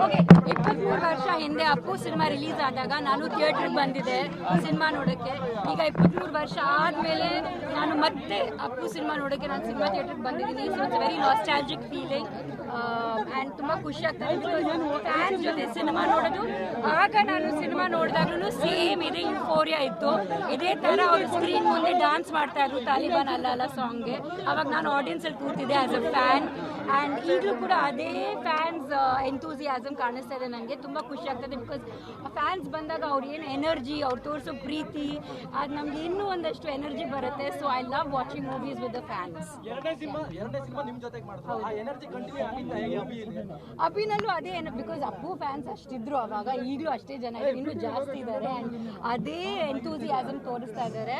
Okay 23 ವರ್ಷ ಹಿಂದೆ Appu cinema release ಆದಾಗ ನಾನು ಥಿಯೇಟ್ರಿಗೆ ಬಂದಿದ್ದೆ ಸಿನಿಮಾ ನೋಡೋಕ್ಕೆ. ಈಗ 23 ವರ್ಷ ಆದಮೇಲೆ ನಾನು ಮತ್ತೆ ಅಪ್ಪು ಸಿನಿಮಾ ನೋಡೋಕ್ಕೆ ನಾನು ಸಿನಿಮಾ ಥಿಯೇಟ್ರಿಗೆ ಬಂದಿದ್ದೀನಿ. So it's very nostalgic feeling and ತುಂಬ ಖುಷಿ ಆಗ್ತದೆ ಫ್ಯಾನ್ಸ್ ಜೊತೆ ಸಿನಿಮಾ ನೋಡೋದು. ಆಗ ನಾನು ಸಿನಿಮಾ ನೋಡಿದಾಗ್ಲೂ ಸೇಮ್ ಇದೇ ಯುಫೋರಿಯಾ ಇತ್ತು. ಇದೇ ಥರ ಅವರು ಸ್ಕ್ರೀನ್ ಮುಂದೆ ಡಾನ್ಸ್ ಮಾಡ್ತಾ ಇದ್ರು ತಾಲಿಬಾನ್ ಅಲ್ಲ ಸಾಂಗ್ಗೆ. ಅವಾಗ ನಾನು ಆಡಿಯನ್ಸಲ್ಲಿ ಕೂತಿದ್ದೆ ಆಸ್ ಅ ಫ್ಯಾನ್. ಆ್ಯಂಡ್ ಈಗಲೂ ಕೂಡ ಅದೇ ಫ್ಯಾನ್ಸ್ ಎಂತೂಸಿಯಾಸಮ್ ಕಾಣಿಸ್ತಾ ಇದೆ. ನನಗೆ ತುಂಬ ಖುಷಿ ಆಗ್ತದೆ ಬಿಕಾಸ್ ಫ್ಯಾನ್ಸ್ ಬಂದಾಗ ಅವ್ರು ಏನು ಎನರ್ಜಿ, ಅವ್ರು ತೋರಿಸೋ ಪ್ರೀತಿ, ಅದು ನಮ್ಗೆ ಇನ್ನೂ ಒಂದಷ್ಟು ಎನರ್ಜಿ ಬರುತ್ತೆ. So I love watching movies with the fans. ಅಭಿನಲ್ಲೂ ಅದೇ ಬಿಕಾಸ್ ಅಪ್ಪು ಫ್ಯಾನ್ಸ್ ಅಷ್ಟಿದ್ರು ಅವಾಗ, ಈಗಲೂ ಅಷ್ಟೇ ಜನ ಇದ್ದಾರೆ, ಇನ್ನೂ ಜಾಸ್ತಿ ಇದ್ದಾರೆ. ಆ್ಯಂಡ್ ಅದೇ ಎಂತೂಸಿಯಾಸಮ್ ತೋರಿಸ್ತಾ ಇದ್ದಾರೆ.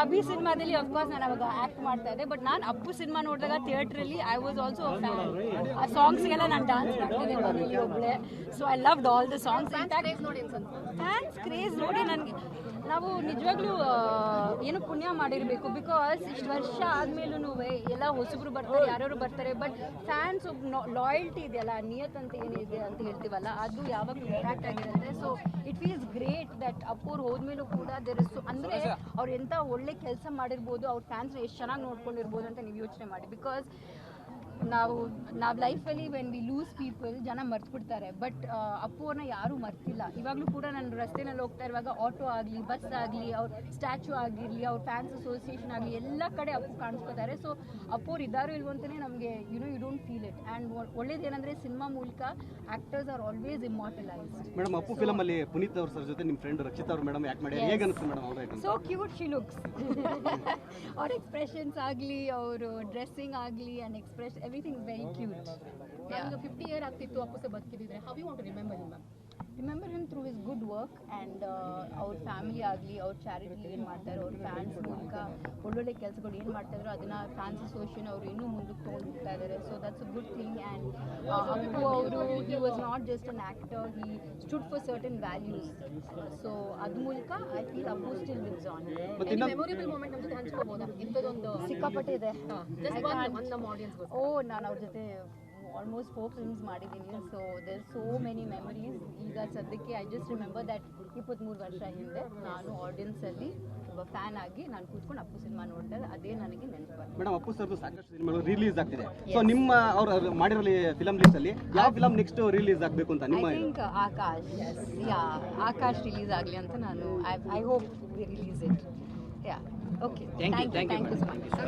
ಅಭಿ ಸಿನಿಮಾದಲ್ಲಿ ಅಫ್ಕೋರ್ಸ್ ನಾನು ಅವಾಗ ಆ್ಯಕ್ಟ್ ಮಾಡ್ತಾ ಇದ್ದೆ, ಬಟ್ ನಾನು ಅಪ್ಪು ಸಿನಿಮಾ ನೋಡಿದಾಗ ಥಿಯೇಟ್ರಲ್ಲಿ I was also a fan. ಆ ಸಾಂಗ್ಸ್ಗೆಲ್ಲ ನಾನು ಡಾನ್ಸ್ ಮಾಡ್ತಿದ್ದೆ ಮನೇಲಿ ಒಬ್ಬಳೆ. So I loved all the songs. Fans craze ನೋಡಿ ನನಗೆ ನಾವು ನಿಜವಾಗ್ಲೂ ಏನು ಪುಣ್ಯ ಮಾಡಿರಬೇಕು. ಬಿಕಾಸ್ ಇಷ್ಟು ವರ್ಷ ಆದಮೇಲೂ ಎಲ್ಲ ಹೊಸಬ್ರು ಬರ್ತಾರೆ, ಯಾರ್ಯಾರು ಬರ್ತಾರೆ, ಬಟ್ ಫ್ಯಾನ್ಸ್ ಲಾಯಲ್ಟಿ ಇದೆಯಲ್ಲ, ನಿಯತ್ ಅಂತ ಏನಿದೆ ಅಂತ ಹೇಳ್ತೀವಲ್ಲ, ಅದು ಯಾವಾಗಲೂ ಇಂಪ್ಯಾಕ್ಟ್ ಆಗಿರುತ್ತೆ. So it feels great that ಅಪ್ಪೋರು ಹೋದ್ಮೇಲೂ ಕೂಡ ಅಂದರೆ ಅವ್ರು ಎಂಥ ಒಳ್ಳೆ ಕೆಲಸ ಮಾಡಿರ್ಬೋದು, ಅವ್ರ ಫ್ಯಾನ್ಸ್ನ ಎಷ್ಟು ಚೆನ್ನಾಗಿ ನೋಡ್ಕೊಂಡಿರ್ಬೋದು ಅಂತ ನೀವು ಯೋಚನೆ ಮಾಡಿ. ಬಿಕಾಸ್ ನಾವು ಲೈಫಲ್ಲಿ ವೆನ್ ವಿ ಲೂಸ್ ಪೀಪಲ್ ಜನ ಮರ್ತ್ಬಿಡ್ತಾರೆ, ಬಟ್ ಅಪ್ಪುವ್ರನ್ನ ಯಾರೂ ಮರ್ತಿಲ್ಲ. ಇವಾಗಲೂ ಕೂಡ ನಾನು ರಸ್ತೆನಲ್ಲಿ ಹೋಗ್ತಾ ಇರುವಾಗ ಆಟೋ ಆಗಲಿ, ಬಸ್ ಆಗಲಿ, ಅವ್ರ ಸ್ಟ್ಯಾಚು ಆಗಿರಲಿ, ಅವ್ರ ಫ್ಯಾನ್ಸ್ ಅಸೋಸಿಯೇಷನ್ ಆಗಲಿ, ಎಲ್ಲ ಕಡೆ ಅಪ್ಪು ಕಾಣಿಸ್ಕೋತಾರೆ. ಸೊ ಅಪ್ಪೋರು ಇದ್ದಾರೋ ಇಲ್ವೋ ಅಂತಲೇ ನಮಗೆ you don't feel it. And ಒಳ್ಳೇದೇನೆಂದರೆ ಸಿನಿಮಾ ಮೂಲಕ actors are always immortalised. Madam, Appu film ಅಲ್ಲಿ ಪುನೀತ್ ಅವ್ರ ಸರ್ ಜೊತೆ ನಿಮ್ಮ ಫ್ರೆಂಡ್ ರಕ್ಷಿತಾ ಅವ್ರ ಮೇಡಮ್ ಆಕ್ಟ್ ಮಾಡಿ ಹೇಗೆ ಅನಿಸ್ತು ಮೇಡಮ್? ಅವ್ರ ಸೋ ಕ್ಯೂಟ್ ಶಿ ಲುಕ್ಸ್. ಅವ್ರ ಎಕ್ಸ್ಪ್ರೆಷನ್ಸ್ ಆಗಲಿ, ಅವರು ಡ್ರೆಸ್ಸಿಂಗ್ ಆಗಲಿ and express everything is very cute. Yeah. 50 year ಆಗ್ತಿತ್ತು ಅಪ್ಪು ಸರ್ ಬದುಕಿದ್ರೆ, how you want to remember him? Remember him through his good work and ಅವ್ರ ಫ್ಯಾಮಿಲಿ ಆಗಲಿ, ಅವ್ರ ಚಾರಿಟಿ ಏನು ಮಾಡ್ತಾರೆ, ಅವ್ರ ಫ್ಯಾನ್ಸ್ ಮೂಲಕ ಒಳ್ಳೊಳ್ಳೆ ಕೆಲಸಗಳು ಏನು ಮಾಡ್ತಾಯಿದ್ರು ಅದನ್ನು ಫ್ಯಾನ್ಸ್ ಅಸೋಸಿಯೇಷನ್ ಅವರು ಇನ್ನೂ ಮುಂದಕ್ಕೆ ತೊಗೊಂಡು ಹೋಗ್ತಾ ಇದ್ದಾರೆ. So that's a good thing. And Appu ಅವರು he was not just an actor, he stood for certain values. So ಅದ್ರ ಮೂಲಕ I feel Appu still lives on. Memorable moment ನಮ್ಮ ಜೊತೆ ಹಂಚ್ಕೋಬೋದಾ? ಇಂಥದ್ದೊಂದು ಸಿಕ್ಕಾಪಟ್ಟೆ ಇದೆ. ನಮ್ಮ ಆಡಿಯನ್ಸ್ ನಾನು ಅವ್ರ ಜೊತೆ ಆಲ್ಮೋಸ್ಟ್ 4 ಫಿಲ್ಮ್ಸ್ ಮಾಡಿದ್ದೀನಿ. So there so many memories. ಈಗ ಸದ್ಯಕ್ಕೆ ಐ ಜಸ್ಟ್ ರಿಮೆಂಬರ್ ದಟ್ 23 ವರ್ಷ ಹಿಂದೆ ನಾನು ಆಡಿಯನ್ಸಲ್ಲಿ ಒಬ್ಬ ಫ್ಯಾನ್ ಆಗಿ ನಾನು ಕೂತ್ಕೊಂಡು ಅಪ್ಪು ಸಿನಿಮಾ ನೋಡ್ತಾ ಇದ್ದೆ. ಅದೇ ನನಗೆ ನೆನಪು. ಮೇಡಮ್, ಅಪ್ಪು ಸರ್ದು ಸಾಕಷ್ಟು ಸಿನಿಮಾಗಳು ರಿಲೀಸ್ ಆಗ್ತಿದೆ. ಸೊ ನಿಮ್ಮ ಅವ್ರು ಮಾಡಿರೋ ಫಿಲಮ್ ಲಿಸ್ಟ್ ಅಲ್ಲಿ ಯಾವ ಫಿಲಮ್ ನೆಕ್ಸ್ಟ್ ರಿಲೀಸ್ ಆಗಬೇಕು ಅಂತ ನಿಮ್ಮ? ಐ ಥಿಂಕ್ ಆಕಾಶ್ ರಿಲೀಸ್ ಆಗಲಿ ಅಂತ ನಾನು I hope we release it. Yeah okay, thank you so much.